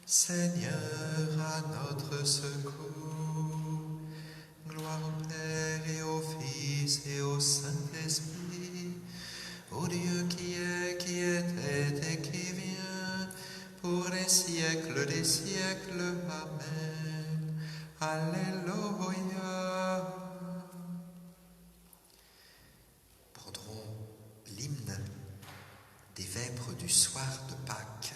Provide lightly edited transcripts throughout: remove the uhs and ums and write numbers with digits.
Seigneur, à notre secours. Gloire au Père et au Fils et au Saint-Esprit, au Dieu qui est, qui était et qui vient, pour les siècles des siècles. Amen. Alléluia. Prendrons l'hymne des vêpres du soir de Pâques.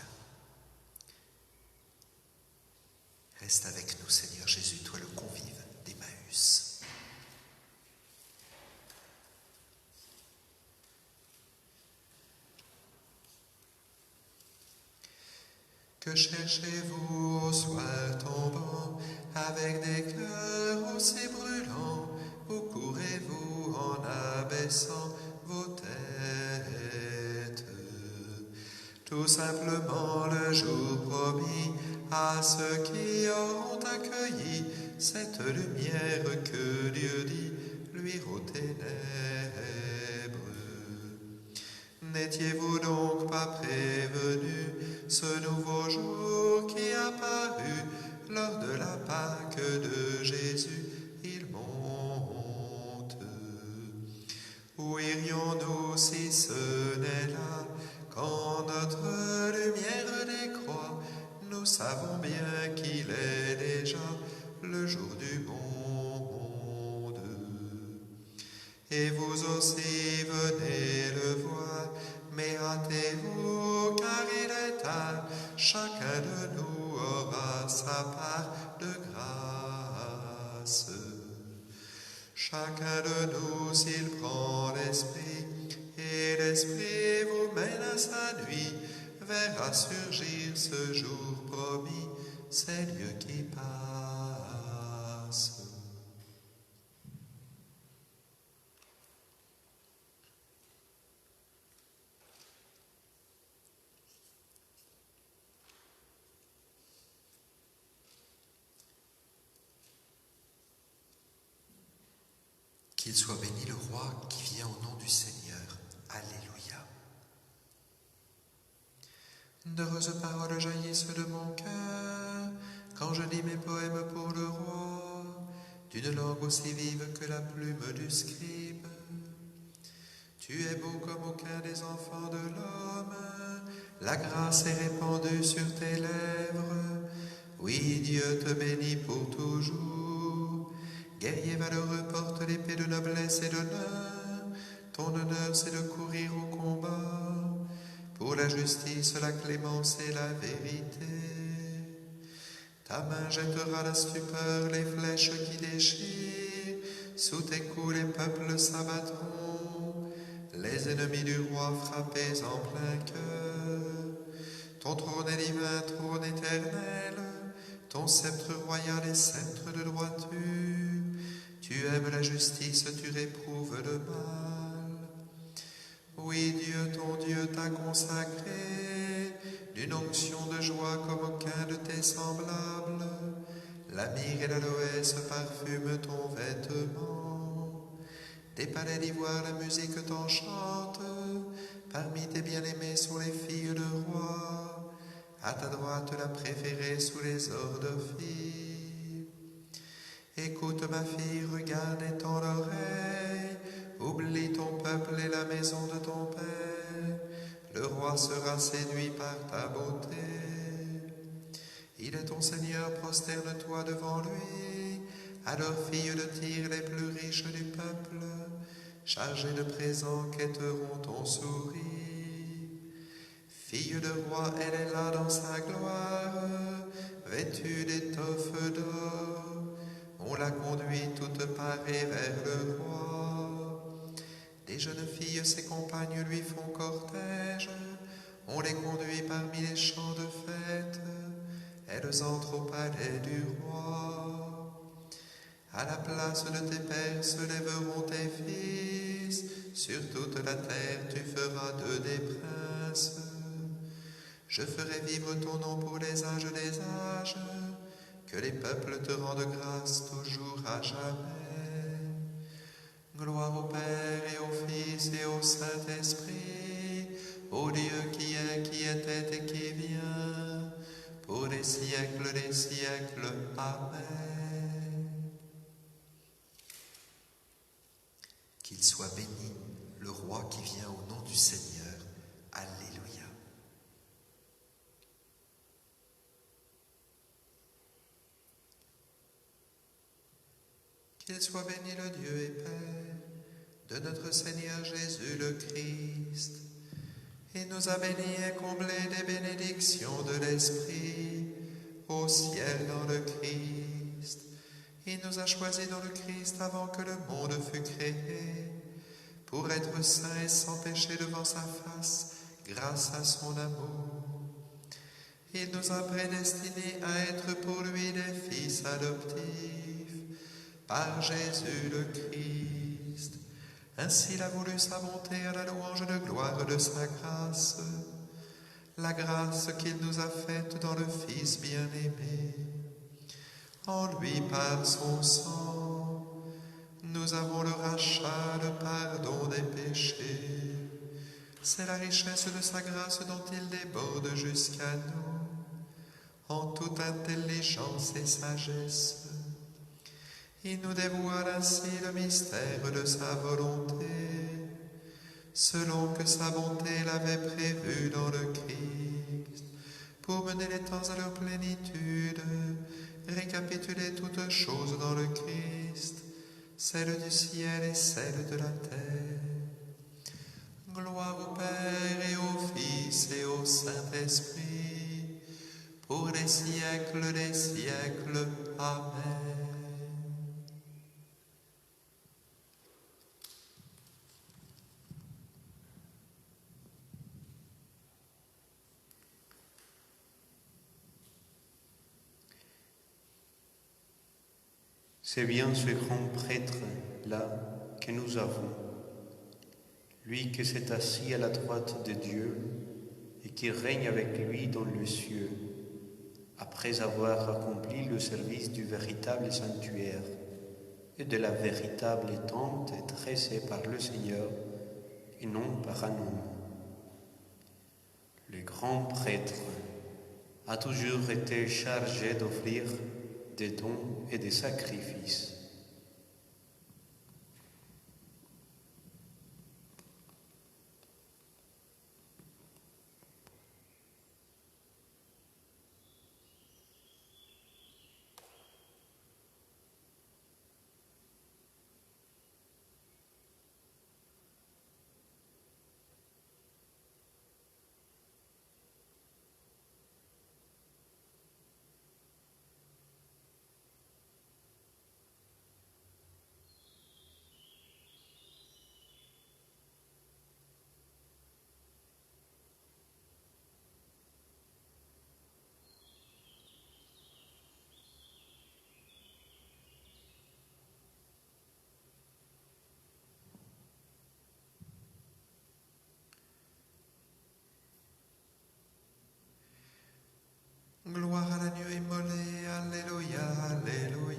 Reste avec nous, Seigneur Jésus, toi le convive d'Emmaüs. Que cherchez-vous au soir tombant, avec des cœurs aussi brûlants? Où courez-vous en abaissant vos têtes? Tout simplement le jour promis à ceux qui auront accueilli cette lumière que Dieu dit luire aux ténèbres. N'étiez-vous donc pas prévenus, ce nouveau jour qui apparut lors de la Pâque de Jésus, il monte? Où irions-nous si ce n'est là, quand notre lumière décroît? Nous savons bien qu'il est déjà le jour du monde. Et vous aussi venez le voir, mais hâtez-vous, car il est tard. Chacun de nous aura sa part de grâce. Chacun de nous, s'il prend l'Esprit, et l'Esprit vous mène à sa nuit, verra surgir ce jour promis, c'est Dieu qui passe. Qu'il soit béni le roi qui vient au nom du Seigneur. Alléluia. D'heureuses paroles jaillissent de mon cœur quand je lis mes poèmes pour le roi, d'une langue aussi vive que la plume du scribe. Tu es beau comme aucun des enfants de l'homme, la grâce est répandue sur tes lèvres. Oui, Dieu te bénit pour toujours. Guerrier valeureux, porte l'épée de noblesse et d'honneur. Ton honneur, c'est de courir au combat pour la justice, la clémence et la vérité. Ta main jettera la stupeur, les flèches qui déchirent. Sous tes coups, les peuples s'abattront, les ennemis du roi frappés en plein cœur. Ton trône est divin, trône éternel, ton sceptre royal est sceptre de droiture. Tu aimes la justice, tu réprouves le mal. Oui, Dieu, ton Dieu t'a consacré d'une onction de joie comme aucun de tes semblables. La myrrhe et l'aloès parfument ton vêtement. Des palais d'ivoire, la musique t'enchante. Parmi tes bien-aimés sont les filles de roi. À ta droite, la préférée sous les ors d'Ophir. Écoute ma fille, regarde et tends l'oreille. Oublie ton peuple et la maison de ton père. Le roi sera séduit par ta beauté. Il est ton Seigneur, prosterne-toi devant lui. Alors, filles de Tyr, les plus riches du peuple, chargées de présents, quêteront ton sourire. Fille de roi, elle est là dans sa gloire, vêtue d'étoffes d'or. On la conduit toute parée vers le roi. Des jeunes filles, ses compagnes lui font cortège. On les conduit parmi les champs de fête. Elles entrent au palais du roi. À la place de tes pères se lèveront tes fils. Sur toute la terre tu feras d'eux des princes. Je ferai vivre ton nom pour les âges des âges. Que les peuples te rendent grâce toujours à jamais. Gloire au Père et au Fils et au Saint-Esprit, au Dieu qui est, qui était et qui vient, pour les les siècles des siècles. Amen. Qu'il soit béni, le roi qui vient au nom du Seigneur. Alléluia. Qu'il soit béni le Dieu et Père de notre Seigneur Jésus le Christ. Il nous a bénis et comblés des bénédictions de l'Esprit au ciel dans le Christ. Il nous a choisis dans le Christ avant que le monde fût créé, pour être saints et sans péché devant sa face, grâce à son amour. Il nous a prédestinés à être pour lui des fils adoptifs, par Jésus le Christ. Ainsi il a voulu sa bonté à la louange de gloire de sa grâce, la grâce qu'il nous a faite dans le Fils bien-aimé. En lui, par son sang, nous avons le rachat, le pardon des péchés. C'est la richesse de sa grâce dont il déborde jusqu'à nous, en toute intelligence et sagesse. Il nous dévoile ainsi le mystère de sa volonté, selon que sa bonté l'avait prévu dans le Christ, pour mener les temps à leur plénitude, récapituler toutes choses dans le Christ, celles du ciel et celles de la terre. Gloire au Père et au Fils et au Saint-Esprit, pour les siècles des siècles. Amen. C'est bien ce grand prêtre-là que nous avons, lui qui s'est assis à la droite de Dieu et qui règne avec lui dans les cieux, après avoir accompli le service du véritable sanctuaire et de la véritable tente dressée par le Seigneur et non par un homme. Le grand prêtre a toujours été chargé d'offrir des dons et des sacrifices. Gloire à l'agneau immolé, alléluia, alléluia.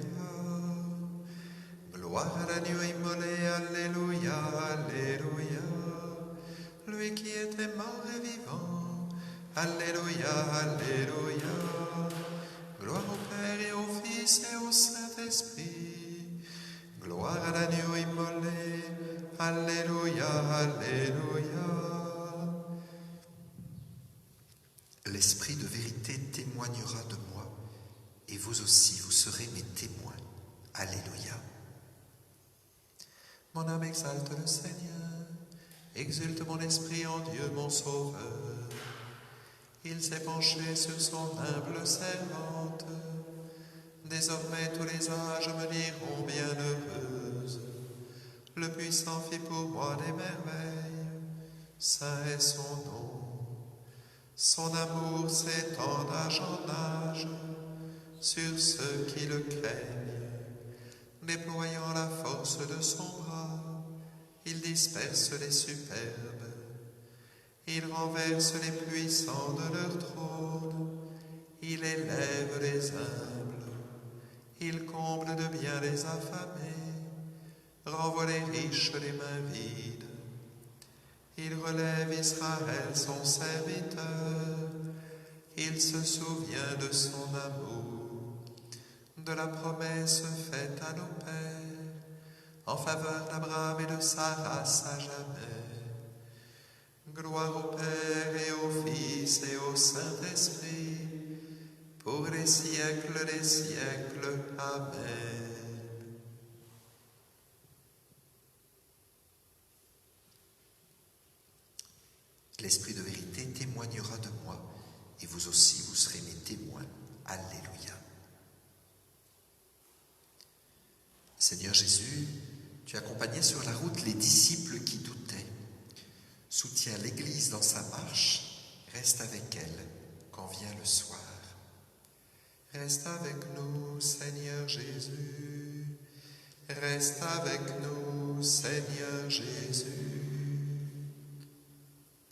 Gloire à l'agneau immolé, alléluia, alléluia. Lui qui était mort et vivant, alléluia, alléluia. Gloire au Père et au Fils et au Saint-Esprit. Gloire à l'agneau immolé, alléluia, alléluia. L'Esprit de vérité témoignera de moi, et vous aussi, vous serez mes témoins. Alléluia. Mon âme exalte le Seigneur, exulte mon esprit en Dieu mon Sauveur. Il s'est penché sur son humble servante. Désormais tous les âges me diront bienheureuse. Le puissant fit pour moi des merveilles, saint est son nom. Son amour s'étend d'âge en âge sur ceux qui le craignent. Déployant la force de son bras, il disperse les superbes. Il renverse les puissants de leur trône. Il élève les humbles. Il comble de bien les affamés. Renvoie les riches les mains vides. Il relève Israël son serviteur. Il se souvient de son amour, de la promesse faite à nos pères, en faveur d'Abraham et de sa race à jamais. Gloire au Père et au Fils et au Saint-Esprit, pour les siècles des siècles. Amen. L'Esprit de vérité témoignera de moi, et vous aussi vous serez mes témoins. Alléluia. Seigneur Jésus, tu accompagnais sur la route les disciples qui doutaient. Soutiens l'Église dans sa marche, reste avec elle quand vient le soir. Reste avec nous, Seigneur Jésus. Reste avec nous, Seigneur Jésus.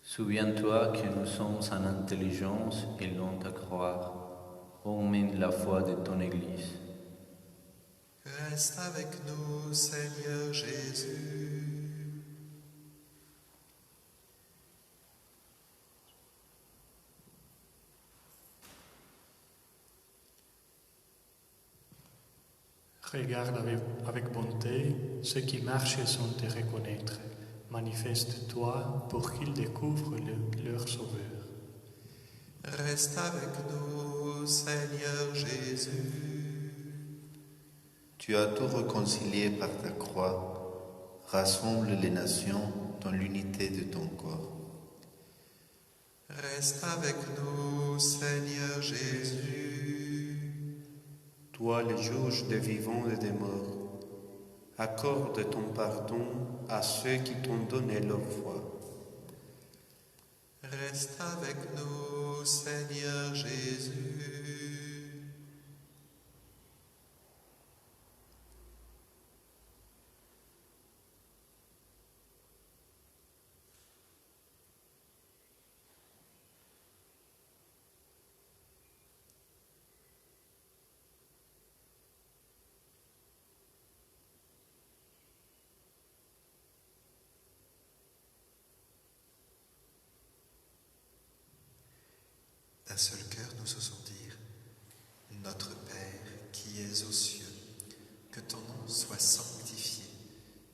Souviens-toi que nous sommes en intelligence et long à croire. Augmente la foi de ton Église. Reste avec nous, Seigneur Jésus. Regarde avec bonté ceux qui marchent sans te reconnaître. Manifeste-toi pour qu'ils découvrent leur Sauveur. Reste avec nous, Seigneur Jésus. Tu as tout réconcilié par ta croix. Rassemble les nations dans l'unité de ton corps. Reste avec nous, Seigneur Jésus. Toi, le juge des vivants et des morts, accorde ton pardon à ceux qui t'ont donné leur foi. Reste avec nous, Seigneur Jésus. D'un seul cœur, nous osons dire: Notre Père qui es aux cieux, que ton nom soit sanctifié,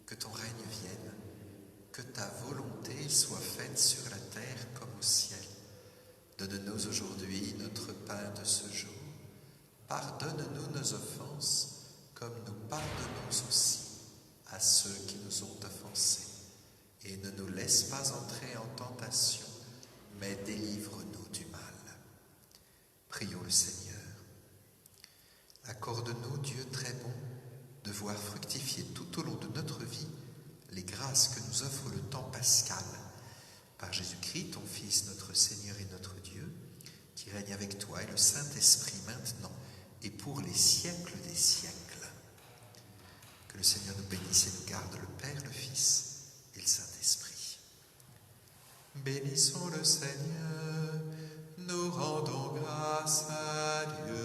que ton règne vienne, que ta volonté soit faite sur la terre comme au ciel. Donne-nous aujourd'hui notre pain de ce jour. Pardonne-nous nos offenses, comme nous pardonnons aussi à ceux qui nous ont offensés. Et ne nous laisse pas entrer en tentation, mais délivre-nous du mal. Prions le Seigneur. Accorde-nous, Dieu très bon, de voir fructifier tout au long de notre vie les grâces que nous offre le temps pascal. Par Jésus-Christ, ton Fils, notre Seigneur et notre Dieu, qui règne avec toi et le Saint-Esprit maintenant et pour les siècles des siècles. Que le Seigneur nous bénisse et nous garde, le Père, le Fils et le Saint-Esprit. Bénissons le Seigneur, nous rendons grâce à Dieu.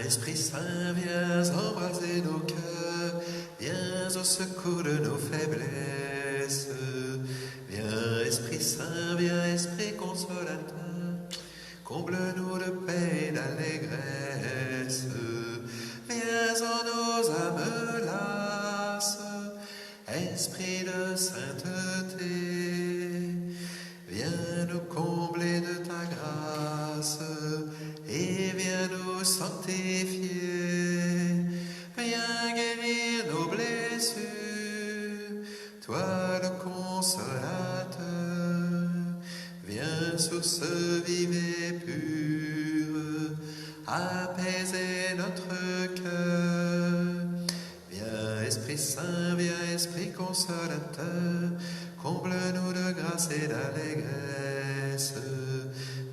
Esprit Saint, viens embraser nos cœurs, viens au secours de nos faiblesses. Viens Esprit Saint, viens Esprit consolateur, comble-nous de paix et d'allégresse. Viens en nos âmes lasses, Esprit de sainteté, viens nous combler de ta grâce et viens nous sanctifier. Viens guérir nos blessures, toi le consolateur. Viens source vive et pure, apaiser notre cœur. Viens Esprit Saint, viens Esprit consolateur, comble-nous de grâce et d'allégresse.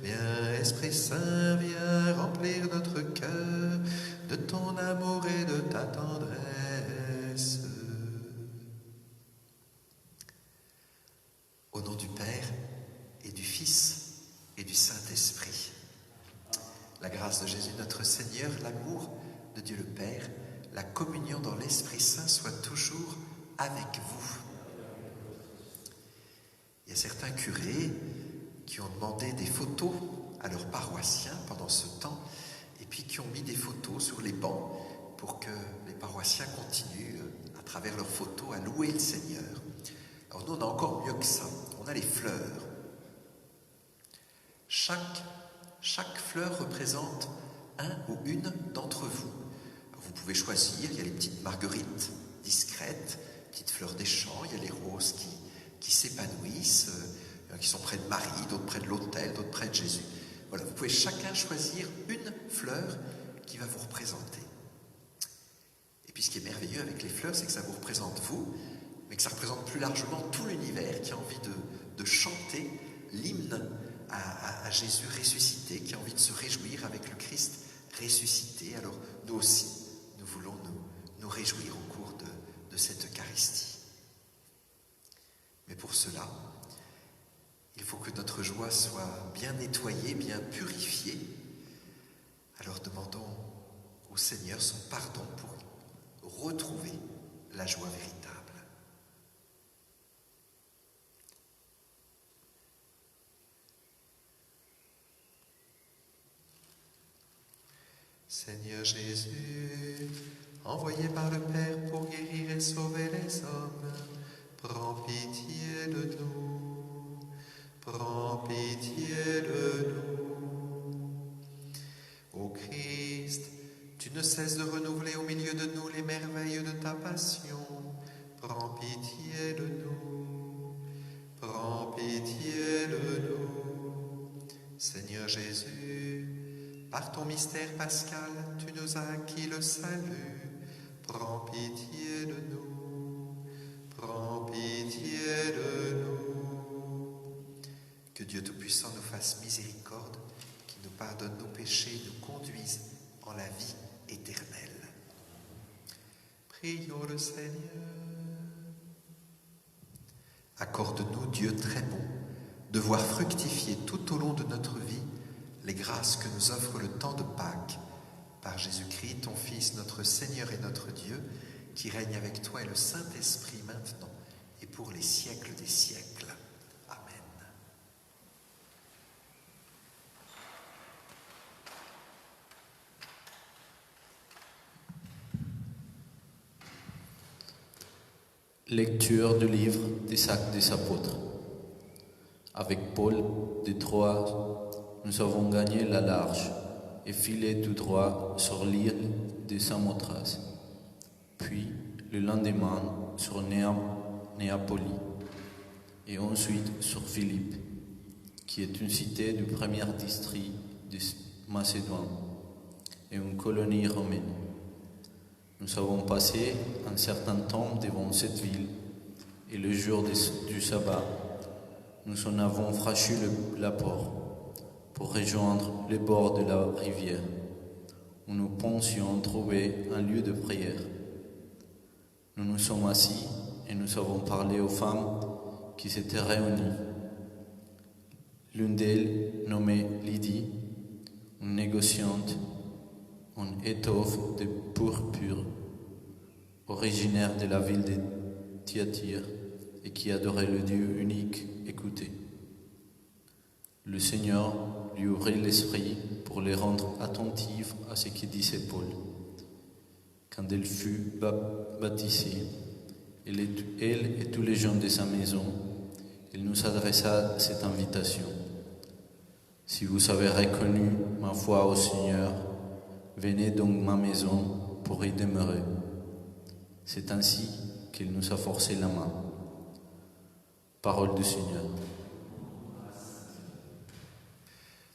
Viens Esprit Saint, viens remplir notre cœur de ton amour et de ta tendresse. Au nom du Père et du Fils et du Saint-Esprit, la grâce de Jésus notre Seigneur, l'amour de Dieu le Père, la communion dans l'Esprit Saint soit toujours avec vous. Il y a certains curés qui ont demandé des photos à leurs paroissiens pendant ce temps et puis qui ont mis des photos sur les bancs pour que les paroissiens continuent à travers leurs photos à louer le Seigneur. Alors nous on a encore mieux que ça, on a les fleurs. Chaque fleur représente un ou une d'entre vous. Alors vous pouvez choisir, il y a les petites marguerites discrètes, petites fleurs des champs, il y a les roses qui s'épanouissent, qui sont près de Marie, d'autres près de l'autel, d'autres près de Jésus. Voilà, vous pouvez chacun choisir une fleur qui va vous représenter. Et puis ce qui est merveilleux avec les fleurs, c'est que ça vous représente vous, mais que ça représente plus largement tout l'univers qui a envie de chanter l'hymne à Jésus ressuscité, qui a envie de se réjouir avec le Christ ressuscité. Alors nous aussi, nous voulons nous réjouir au cours de cette Eucharistie. Mais pour cela, il faut que notre joie soit bien nettoyée, bien purifiée. Alors demandons au Seigneur son pardon pour retrouver la joie véritable. Seigneur Jésus, envoyé par le Père pour guérir et sauver les hommes, prends pitié de nous, prends pitié de nous. Ô Christ, tu ne cesses de renouveler au milieu de nous les merveilles de ta passion, prends pitié de nous, prends pitié de nous. Seigneur Jésus, par ton mystère pascal, tu nous as acquis le salut, prends pitié de nous, prends pitié de nous. Que Dieu Tout-Puissant nous fasse miséricorde, qu'il nous pardonne nos péchés, nous conduise en la vie éternelle. Prions le Seigneur. Accorde-nous, Dieu très bon, de voir fructifier tout au long de notre vie les grâces que nous offre le temps de Pâques, par Jésus-Christ, ton Fils, notre Seigneur et notre Dieu, qui règne avec toi et le Saint-Esprit maintenant et pour les siècles des siècles. Amen. Lecture du livre des Actes des Apôtres. Avec Paul de Troie, nous avons gagné la large et filé tout droit sur l'île de Samothrace, puis le lendemain sur Néapolis, et ensuite sur Philippe, qui est une cité du premier district de Macédoine et une colonie romaine. Nous avons passé un certain temps devant cette ville, et le jour du sabbat, nous en avons franchi la porte pour rejoindre les bords de la rivière, où nous pensions trouver un lieu de prière. Nous nous sommes assis et nous avons parlé aux femmes qui s'étaient réunies. L'une d'elles, nommée Lydie, une négociante, en étoffe de purpure, originaire de la ville de Thyatire et qui adorait le Dieu unique, écoutez. Le Seigneur lui ouvrit l'esprit pour les rendre attentifs à ce que disait Paul. Quand elle fut baptisée, elle et tous les gens de sa maison, il nous adressa cette invitation. Si vous avez reconnu ma foi au Seigneur, venez donc ma maison pour y demeurer. C'est ainsi qu'il nous a forcé la main. Parole du Seigneur.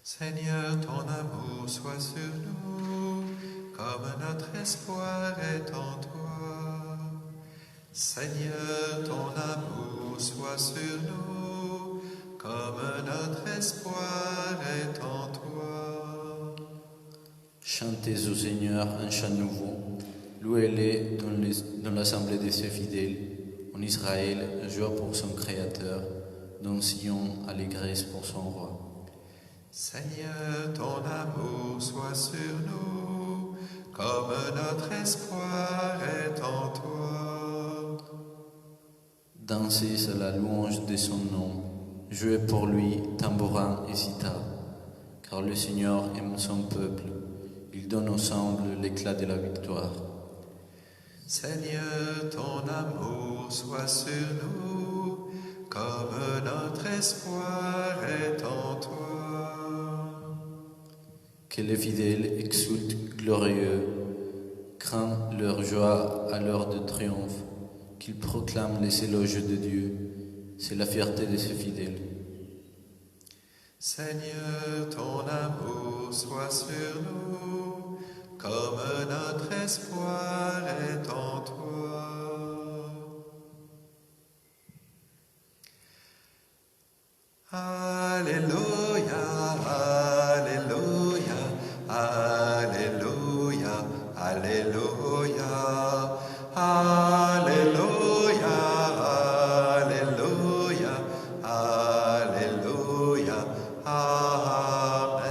Seigneur, ton amour soit sur nous, comme notre espoir est en toi. Seigneur, ton amour soit sur nous, comme notre espoir est en toi. Chantez au Seigneur un chant nouveau, louez-le dans l'assemblée de ses fidèles, en Israël, joie pour son Créateur, dans Sion, allégresse pour son roi. Seigneur, ton amour soit sur nous, comme notre espoir est en toi. Dansez à la louange de son nom, jouez pour lui tambourin et sitar, car le Seigneur aime son peuple, il donne ensemble l'éclat de la victoire. Seigneur, ton amour soit sur nous, comme notre espoir est en toi. Que les fidèles exultent glorieux, craignent leur joie à l'heure de triomphe, qu'ils proclament les éloges de Dieu, c'est la fierté de ses fidèles. Seigneur, ton amour soit sur nous, comme notre espoir est en toi. Alléluia, Alléluia, Alléluia, Alléluia, Alléluia, Alléluia, Alléluia, Amen.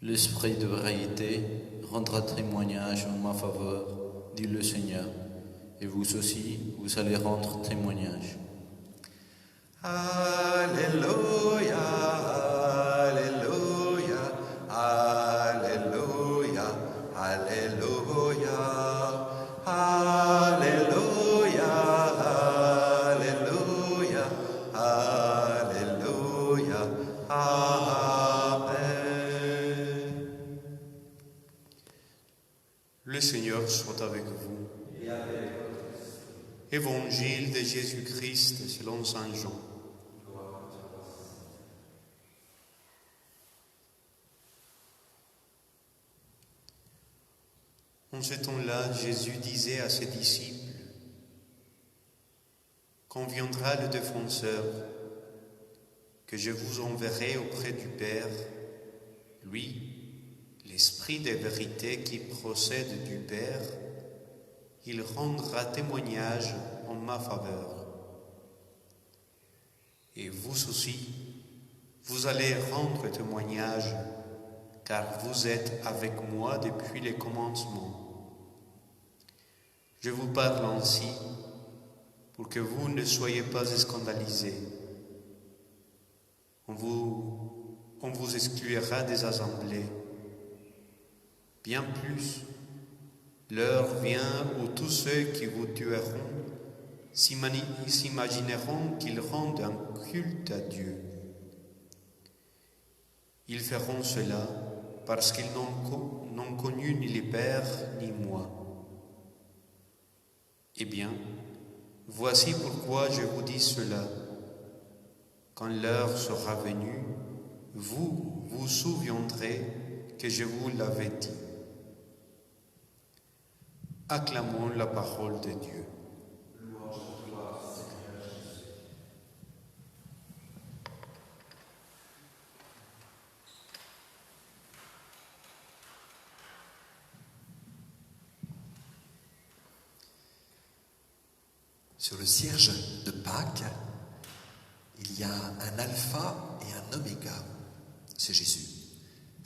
L'esprit de vérité rendra témoignage en ma faveur, dit le Seigneur, et vous aussi, vous allez rendre témoignage. Alléluia, Alléluia, Alléluia, Alléluia, Alléluia, Alléluia, Alléluia, Amen. Le Seigneur soit avec vous. Évangile de Jésus-Christ selon Saint Jean. En ce temps-là, Jésus disait à ses disciples, « Quand viendra le défenseur, que je vous enverrai auprès du Père, lui, l'Esprit de vérité qui procède du Père, il rendra témoignage en ma faveur. Et vous aussi, vous allez rendre témoignage, car vous êtes avec moi depuis le commencement. Je vous parle ainsi pour que vous ne soyez pas scandalisés. On vous excluira des assemblées. Bien plus, l'heure vient où tous ceux qui vous tueront s'imagineront qu'ils rendent un culte à Dieu. Ils feront cela parce qu'ils n'ont connu ni les pères ni moi. Eh bien, voici pourquoi je vous dis cela. Quand l'heure sera venue, vous vous souviendrez que je vous l'avais dit. Acclamons la parole de Dieu. Sur le cierge de Pâques, il y a un alpha et un oméga, c'est Jésus.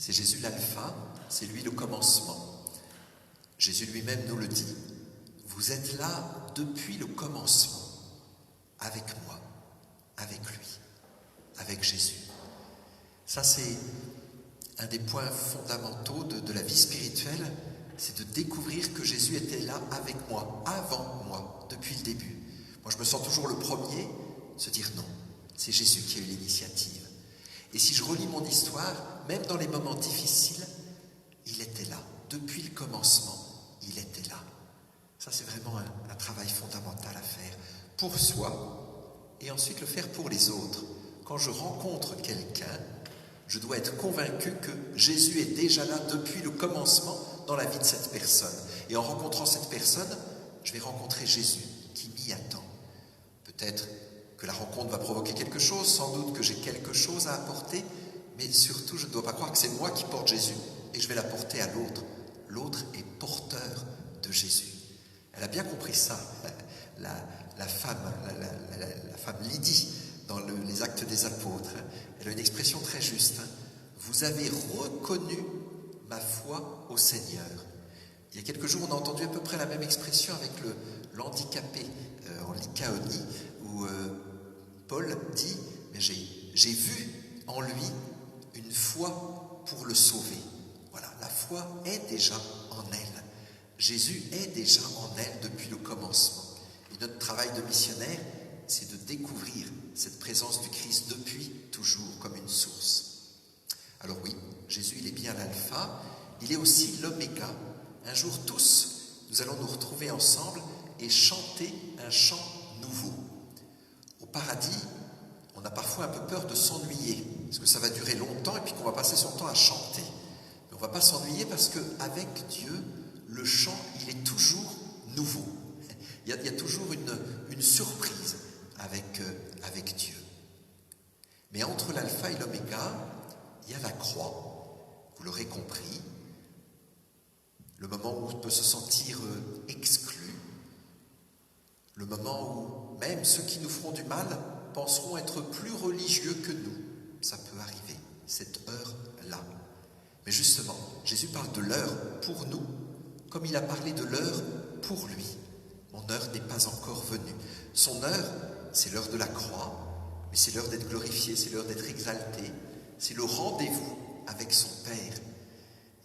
C'est Jésus l'alpha, c'est lui le commencement. Jésus lui-même nous le dit. Vous êtes là depuis le commencement, avec moi, avec lui, avec Jésus. Ça, c'est un des points fondamentaux de la vie spirituelle, c'est de découvrir que Jésus était là avec moi, avant moi, depuis le début. Moi, je me sens toujours le premier, se dire non, c'est Jésus qui a eu l'initiative. Et si je relis mon histoire, même dans les moments difficiles, il était là. Depuis le commencement, il était là. Ça, c'est vraiment un travail fondamental à faire pour soi et ensuite le faire pour les autres. Quand je rencontre quelqu'un, je dois être convaincu que Jésus est déjà là depuis le commencement dans la vie de cette personne. Et en rencontrant cette personne, je vais rencontrer Jésus qui m'y attend. Peut-être que la rencontre va provoquer quelque chose, sans doute que j'ai quelque chose à apporter, mais surtout, je ne dois pas croire que c'est moi qui porte Jésus et je vais l'apporter à l'autre. L'autre est porteur de Jésus. Elle a bien compris ça, la femme Lydie, dans les Actes des Apôtres. Elle a une expression très juste. Vous avez reconnu ma foi au Seigneur. Il y a quelques jours, on a entendu à peu près la même expression avec l'handicapé en Lycaonie, où Paul dit, mais j'ai vu en lui une foi pour le sauver. Voilà, la foi est déjà en elle. Jésus est déjà en elle depuis le commencement. Et notre travail de missionnaire, c'est de découvrir cette présence du Christ depuis toujours comme une source. Alors oui, Jésus, il est bien l'alpha, il est aussi l'oméga. Un jour tous, nous allons nous retrouver ensemble et chanter un chant nouveau. Au paradis, on a parfois un peu peur de s'ennuyer, parce que ça va durer longtemps et puis qu'on va passer son temps à chanter. Mais on ne va pas s'ennuyer parce qu'avec Dieu, le chant, il est toujours nouveau. Il y a toujours une surprise avec Dieu. Mais entre l'alpha et l'oméga, il y a la croix. Vous l'aurez compris, le moment où on peut se sentir exclu, le moment où même ceux qui nous feront du mal penseront être plus religieux que nous. Ça peut arriver, cette heure-là. Mais justement, Jésus parle de l'heure pour nous, comme il a parlé de l'heure pour lui. Mon heure n'est pas encore venue. Son heure, c'est l'heure de la croix, mais c'est l'heure d'être glorifié, c'est l'heure d'être exalté. C'est le rendez-vous avec son Père.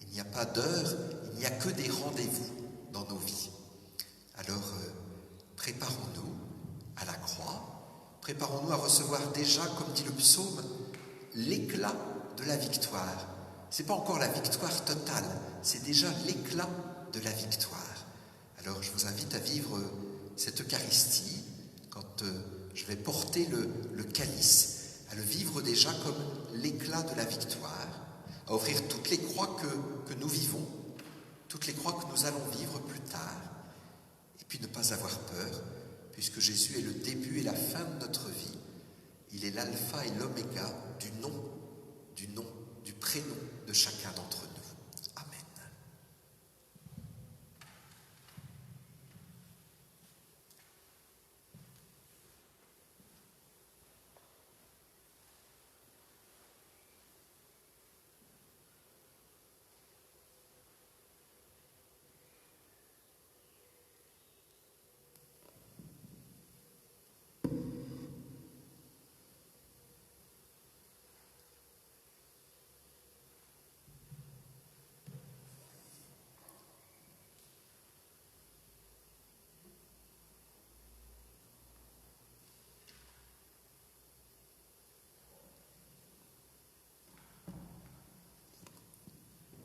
Il n'y a pas d'heure, il n'y a que des rendez-vous dans nos vies. Alors, préparons-nous à la croix, préparons-nous à recevoir déjà, comme dit le psaume, l'éclat de la victoire. Ce n'est pas encore la victoire totale, c'est déjà l'éclat de la victoire. Alors je vous invite à vivre cette Eucharistie quand je vais porter le calice, à le vivre déjà comme l'éclat de la victoire, à offrir toutes les croix que nous vivons, toutes les croix que nous allons vivre plus tard, et puis ne pas avoir peur, puisque Jésus est le début et la fin de notre vie. Il est l'alpha et l'oméga du nom, du prénom de chacun d'entre nous. Amen.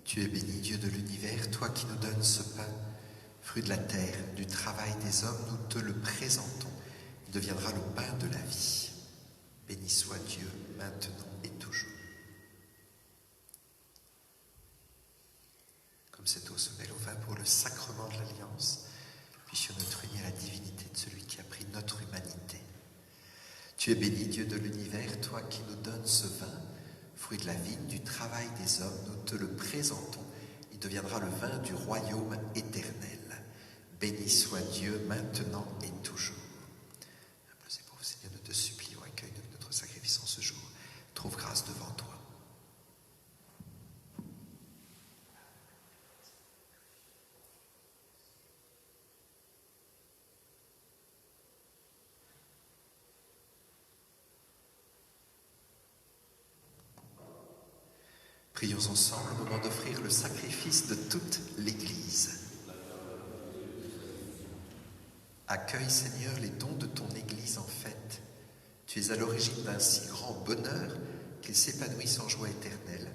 Tu es béni, Dieu de l'univers, toi qui nous donnes ce pain, fruit de la terre, du travail des hommes, nous te le présentons. Il deviendra le pain de la vie. Béni soit Dieu, maintenant et toujours. Comme cette eau se mêle au vin pour le sacrement de l'Alliance, puissions notre unie à la divinité de celui qui a pris notre humanité. Tu es béni, Dieu de l'univers, toi qui nous donnes ce vin, fruit de la vigne, du travail des hommes, nous te le présentons. Il deviendra le vin du royaume éternel. Béni soit Dieu, maintenant et toujours. Implorez pour vous, Seigneur, nous te supplions, accueille notre sacrifice en ce jour. Trouve grâce devant toi. Prions ensemble au moment d'offrir le sacrifice de toute l'Église. Accueille, Seigneur, les dons de ton Église en fête. Tu es à l'origine d'un si grand bonheur qu'il s'épanouisse en joie éternelle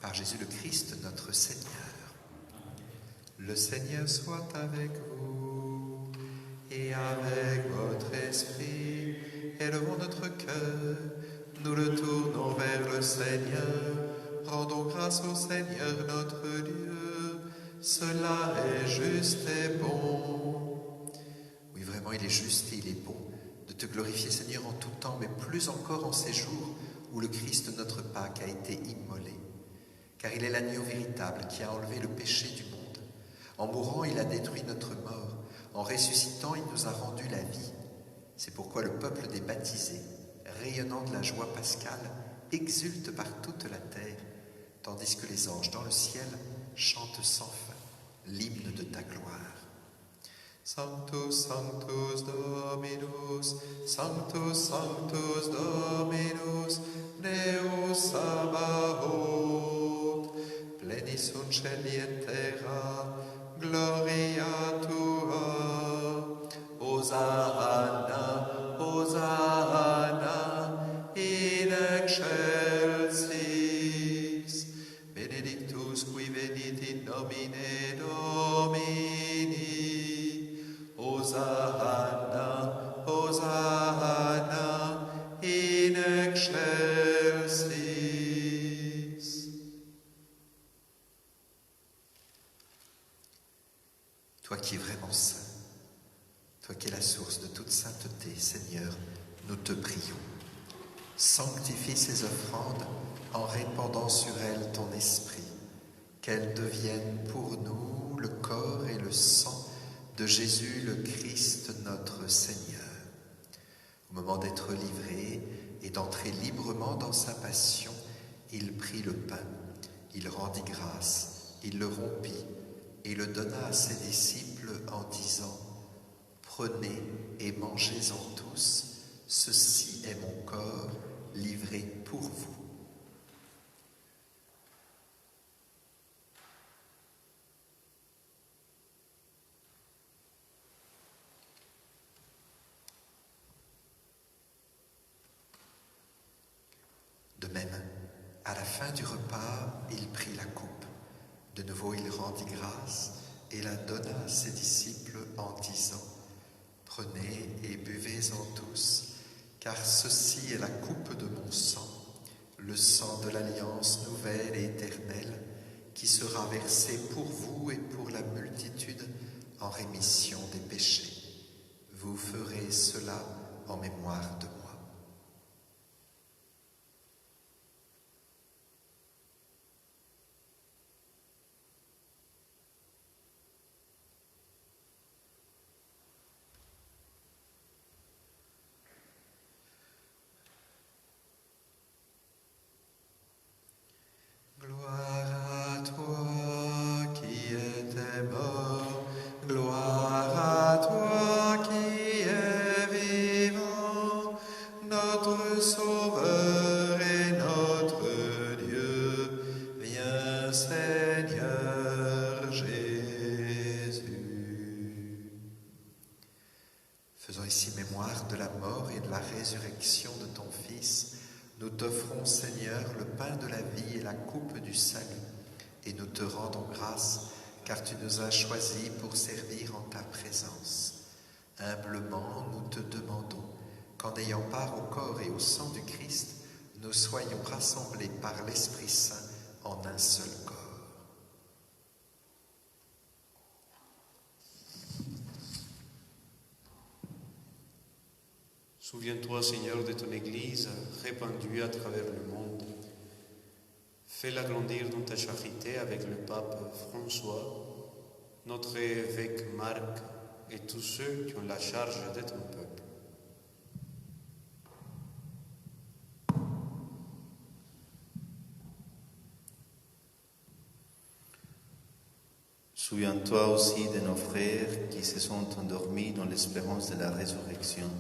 par Jésus le Christ, notre Seigneur. Le Seigneur soit avec vous et avec votre esprit. Élevons notre cœur, nous le tournons vers le Seigneur. Rendons grâce au Seigneur notre Dieu. Cela est juste et bon. Oui, vraiment, il est juste et il est bon de te glorifier, Seigneur, en tout temps, mais plus encore en ces jours où le Christ, notre Pâque, a été immolé. Car il est l'agneau véritable qui a enlevé le péché du monde. En mourant, il a détruit notre mort. En ressuscitant, il nous a rendu la vie. C'est pourquoi le peuple des baptisés, rayonnant de la joie pascale, exulte par toute la terre, tandis que les anges dans le ciel chantent sans fin l'hymne de ta gloire. Sanctus, Sanctus Dominus, Sanctus, Sanctus Dominus, Deus Sabaoth, plenis sunt caeli et terra, gloria tua, Hosanna, Hosanna, in excelsis, benedictus qui venit in nomine Domini, Hosanna, Hosanna, in excelsis. Toi qui es vraiment saint, toi qui es la source de toute sainteté, Seigneur, nous te prions. Sanctifie ces offrandes en répandant sur elles ton esprit, qu'elles deviennent pour nous le corps et le sang de Jésus le Christ notre Seigneur. Au moment d'être livré et d'entrer librement dans sa passion, il prit le pain, il rendit grâce, il le rompit et le donna à ses disciples en disant : prenez et mangez-en tous, ceci est mon corps livré pour vous. De même, à la fin du repas, il prit la coupe. De nouveau, il rendit grâce et la donna à ses disciples en disant : prenez et buvez-en tous, car ceci est la coupe de mon sang, le sang de l'alliance nouvelle et éternelle, qui sera versé pour vous et pour la multitude en rémission des péchés. Vous ferez cela en mémoire de moi. Gloire à toi qui étais mort, gloire à toi qui es vivant, notre Sauveur et notre Dieu. Viens, Seigneur Jésus. Faisons ici mémoire de la mort et de la résurrection de ton Fils, nous t'offrons, Seigneur, le pain de la vie et la coupe du salut, et nous te rendons grâce, car tu nous as choisis pour servir en ta présence. Humblement, nous te demandons qu'en ayant part au corps et au sang du Christ, nous soyons rassemblés par l'Esprit Saint en un seul corps. Souviens-toi, Seigneur, de ton Église répandue à travers le monde. Fais-la grandir dans ta charité avec le pape François, notre évêque Marc et tous ceux qui ont la charge de ton peuple. Souviens-toi aussi de nos frères qui se sont endormis dans l'espérance de la résurrection,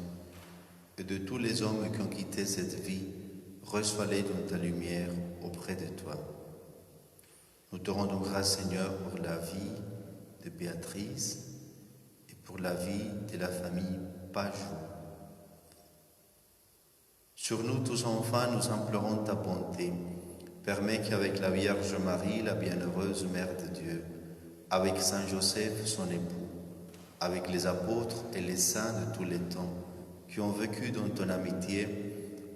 et de tous les hommes qui ont quitté cette vie, reçois-les dans ta lumière auprès de toi. Nous te rendons grâce, Seigneur, pour la vie de Béatrice et pour la vie de la famille Pajou. Sur nous tous enfants, nous implorons ta bonté. Permets qu'avec la Vierge Marie, la bienheureuse Mère de Dieu, avec Saint Joseph, son époux, avec les apôtres et les saints de tous les temps, qui ont vécu dans ton amitié,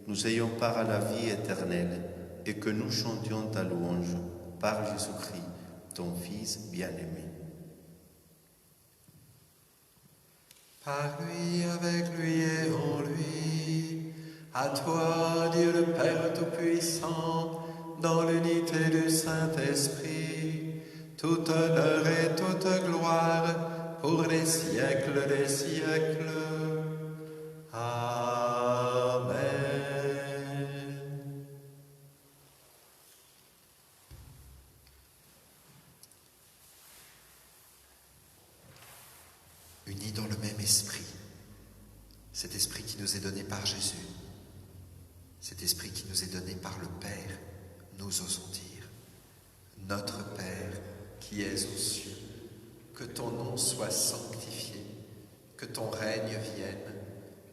nous ayons part à la vie éternelle et que nous chantions ta louange par Jésus-Christ, ton Fils bien-aimé. Par lui, avec lui et en lui, à toi, Dieu le Père Tout-Puissant, dans l'unité du Saint-Esprit, toute honneur et toute gloire pour les siècles des siècles. Amen. Unis dans le même esprit, cet esprit qui nous est donné par Jésus, cet esprit qui nous est donné par le Père, nous osons dire: Notre Père qui es aux cieux, que ton nom soit sanctifié, que ton règne vienne,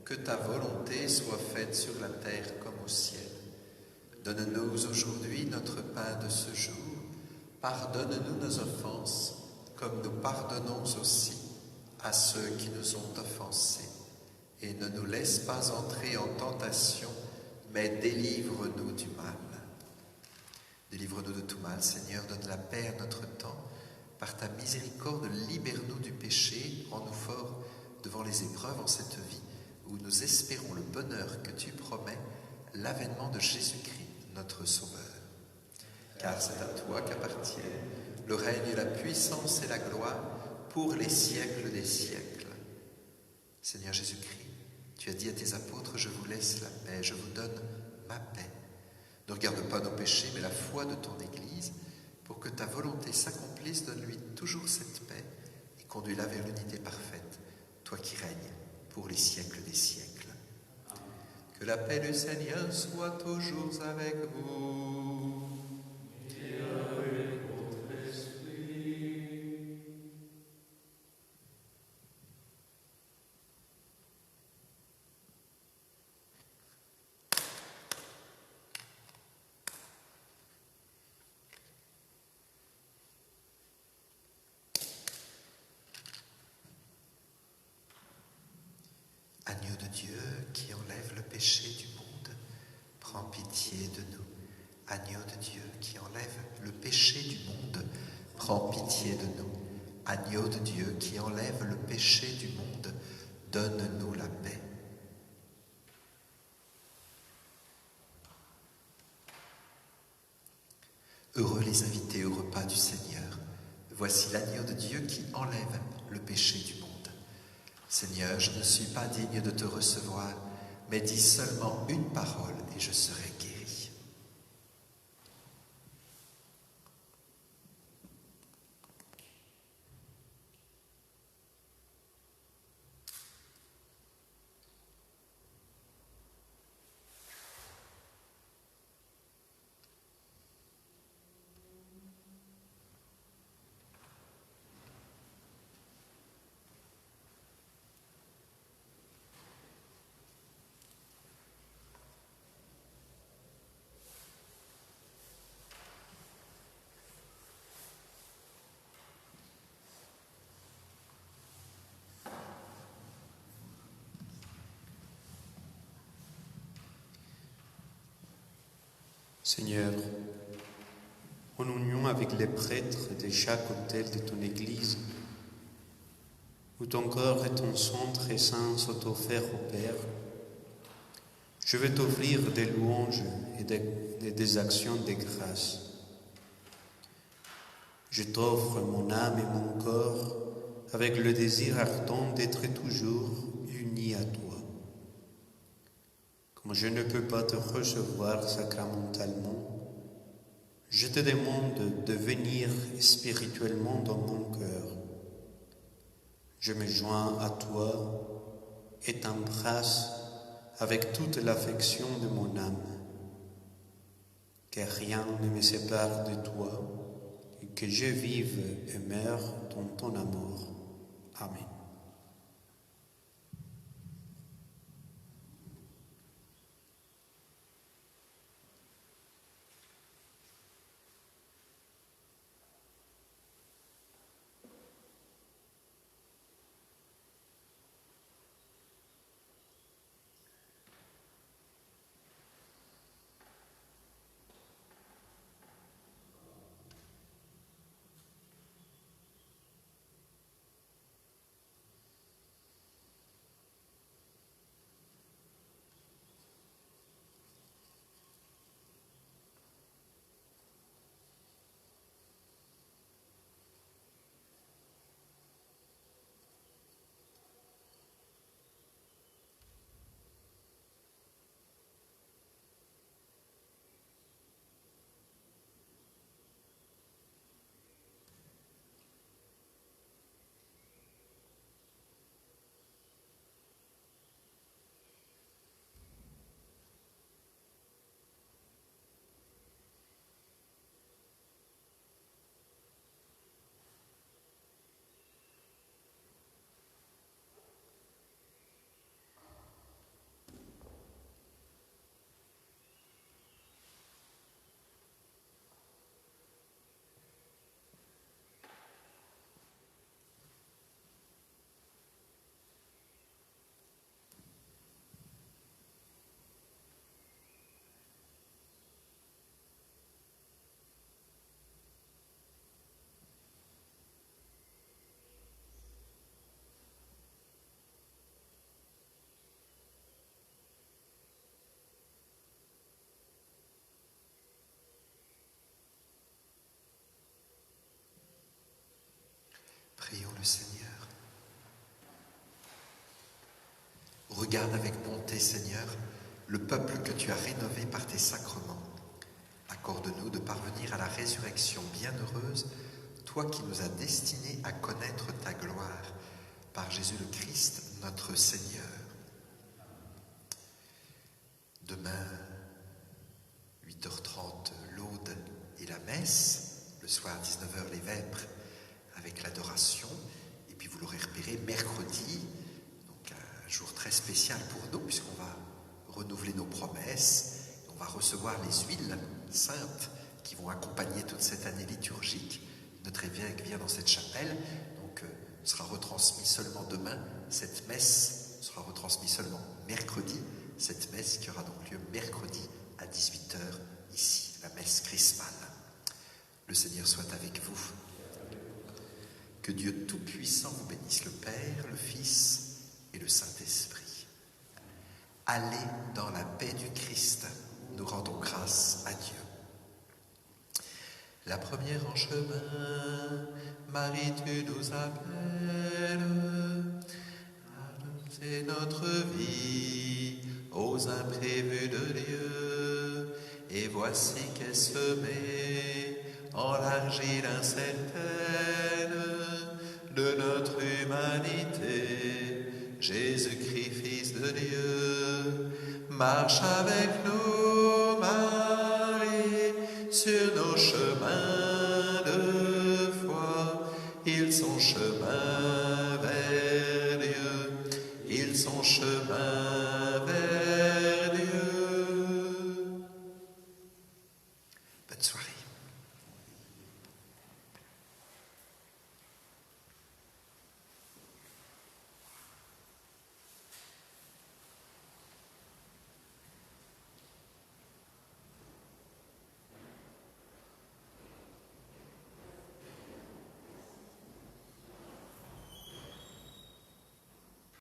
que ta volonté soit faite sur la terre comme au ciel. Donne-nous aujourd'hui notre pain de ce jour. Pardonne-nous nos offenses, comme nous pardonnons aussi à ceux qui nous ont offensés. Et ne nous laisse pas entrer en tentation, mais délivre-nous du mal. Délivre-nous de tout mal, Seigneur, donne la paix à notre temps. Par ta miséricorde, libère-nous du péché, rends-nous forts devant les épreuves en cette vie, où nous espérons le bonheur que tu promets, l'avènement de Jésus-Christ, notre Sauveur. Car c'est à toi qu'appartiennent le règne, la puissance et la gloire pour les siècles des siècles. Seigneur Jésus-Christ, tu as dit à tes apôtres: je vous laisse la paix, je vous donne ma paix. Ne regarde pas nos péchés, mais la foi de ton Église, pour que ta volonté s'accomplisse. Donne-lui toujours cette paix et conduis-la vers l'unité parfaite, toi qui règnes pour les siècles des siècles. Que la paix du Seigneur soit toujours avec vous. Et avec votre esprit. Agneau de Dieu qui enlève le péché du monde, prends pitié de nous. Agneau de Dieu qui enlève le péché du monde, prends pitié de nous. Agneau de Dieu qui enlève le péché du monde, donne-nous la paix. Heureux les invités au repas du Seigneur. Voici l'agneau de Dieu qui enlève le péché du monde. Seigneur, je ne suis pas digne de te recevoir, mais dis seulement une parole et je serai guéri. Seigneur, en union avec les prêtres de chaque autel de ton Église, où ton corps et ton sang très saint sont offerts au Père, je veux t'offrir des louanges et des actions de grâce. Je t'offre mon âme et mon corps avec le désir ardent d'être toujours unis à toi. Comme je ne peux pas te recevoir sacramentalement, je te demande de venir spirituellement dans mon cœur. Je me joins à toi et t'embrasse avec toute l'affection de mon âme. Que rien ne me sépare de toi, que je vive et meure dans ton amour. Amen. Prions le Seigneur. Regarde avec bonté, Seigneur, le peuple que tu as rénové par tes sacrements. Accorde-nous de parvenir à la résurrection bienheureuse, toi qui nous as destinés à connaître ta gloire, par Jésus le Christ, notre Seigneur. Demain, 8h30, l'aude et la messe. Le soir, 19h, les vêpres avec l'adoration. Et puis vous l'aurez repéré, mercredi, donc un jour très spécial pour nous, puisqu'on va renouveler nos promesses. On va recevoir les huiles saintes qui vont accompagner toute cette année liturgique. Notre évêque vient dans cette chapelle, donc sera retransmis seulement demain. Cette messe sera retransmise seulement mercredi. Cette messe qui aura donc lieu mercredi à 18h ici, la messe chrismale. Le Seigneur soit avec vous. Que Dieu Tout-Puissant vous bénisse, le Père, le Fils et le Saint-Esprit. Allez dans la paix du Christ. Nous rendons grâce à Dieu. La première en chemin, Marie, tu nous appelles à annoncer notre vie aux imprévus de Dieu. Et voici qu'est semée en l'argile incertaine de notre humanité. Jésus-Christ, Fils de Dieu, marche avec nous, Marie, sur nos chemins de foi. Ils sont chemins